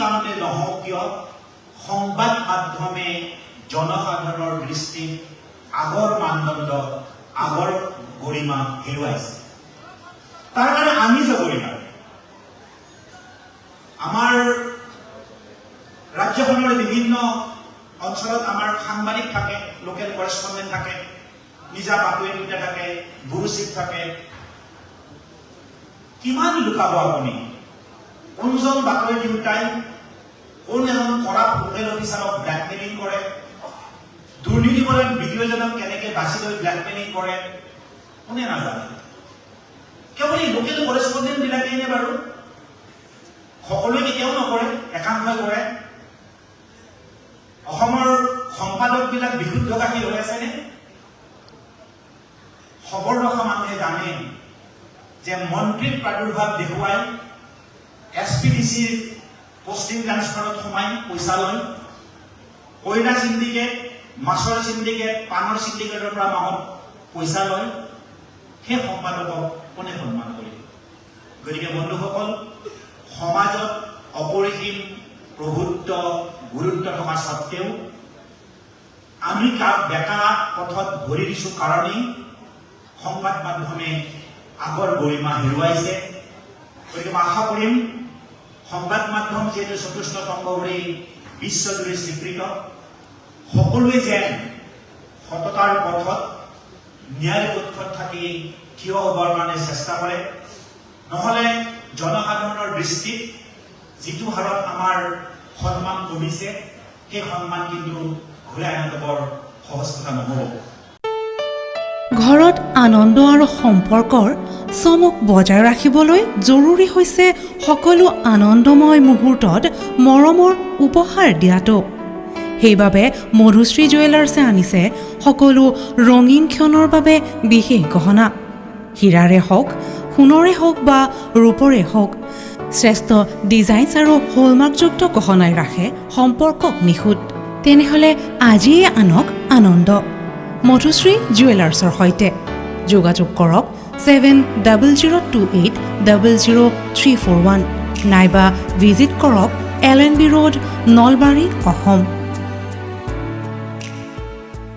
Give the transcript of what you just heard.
কাৰণে নহওক কিয় সংবাদ মাধ্যমে জনসাধাৰণৰ দৃষ্টিত আগৰ মানদণ্ড আগৰ গৰিমা হেৰুৱাইছে তাৰ কাৰণে আমি জগৰীয়া আমাৰ ৰাজ্যখনৰ বিভিন্ন অঞ্চলত আমাৰ সাংবাদিক থাকে লোকেল কৰেছপণ্ডেণ্ট থাকে নিজা বাতৰি দুটা থাকে বুৰুচিপ থাকে কিমান লুকাব আপুনি কোনজন বাতৰি দিওঁতাই কোন এজন কৰাপ্ট লোকেল অফিচাৰক ব্লেকমেইলিং কৰে দুৰ্নীতিপৰায়ণ ভিডিঅ'জনক কেনেকৈ বাছি লৈ ব্লেকমেইলিং কৰে কোনে নাজানে কেৱল এই লোকেল কৰেছপণ্ডেণ্ট বিলাকেই নে বাৰু সকলোৱে কেতিয়াও নকৰে একাংশই কৰে অসমৰ সম্পাদকবিলাক বিশুদ্ধকাশী হৈ আছেনে খবৰ ৰখা মানুহে জানে যে মন্ত্ৰীৰ প্ৰাদুৰ্ভাৱ দেখুৱাই এছপিডিচিৰ পোষ্টিং ট্ৰান্সফাৰত সোমাই পইচা লয় কয়লা চিণ্ডিকেট মাছৰ চিণ্ডিকেট পাণৰ চিণ্ডিকেটৰ পৰা মাহত পইচা লয় সেই সম্পাদকক কোনে সন্মান কৰিব গতিকে বন্ধুসকল সমাজত অপৰিসীম প্ৰভুত্ব গুৰুত্ব থকা সত্ত্বেও আমি বেকা পথত ভৰি দিছো কাৰণেই সংবাদ মাধ্যমে আগৰ গৰিমা হেৰুৱাইছে গতিকে মই আশা কৰিম সংবাদ মাধ্যম যিহেতু চতুৰ্থ স্তম্ভ বুলি বিশ্বজুৰি স্বীকৃত সকলোৱে যেন সততাৰ পথত ন্যায় পথত থাকি থিয় হ'বৰ কাৰণে চেষ্টা কৰে নহ'লে জনসাধাৰণৰ দৃষ্টিত যিটো হাৰত আমাৰ সন্মান কমিছে সেই সন্মান কিন্তু ঘূৰাই অনাটো বৰ সহজ কথা নহ'ব ঘৰত আনন্দ আৰু সম্পৰ্কৰ চমক বজাই ৰাখিবলৈ জৰুৰী হৈছে সকলো আনন্দময় মুহূৰ্তত মৰমৰ উপহাৰ দিয়াটো সেইবাবে মধুশ্ৰী জুৱেলাৰ্ছে আনিছে সকলো ৰঙীন ক্ষণৰ বাবে বিশেষ গহনা হীৰাৰে হওক সোণৰে হওক বা ৰূপৰে হওক শ্ৰেষ্ঠ ডিজাইনছ আৰু হলমাৰ্কযুক্ত গহনাই ৰাখে সম্পৰ্কক নিখুঁত তেনেহ'লে আজিয়ে আনক আনন্দ মধুশ্ৰী জুৱেলাৰ্ছৰ সৈতে যোগাযোগ কৰক 7002800341 নাইবা ভিজিট কৰক LNB ৰোড নলবাৰী অসম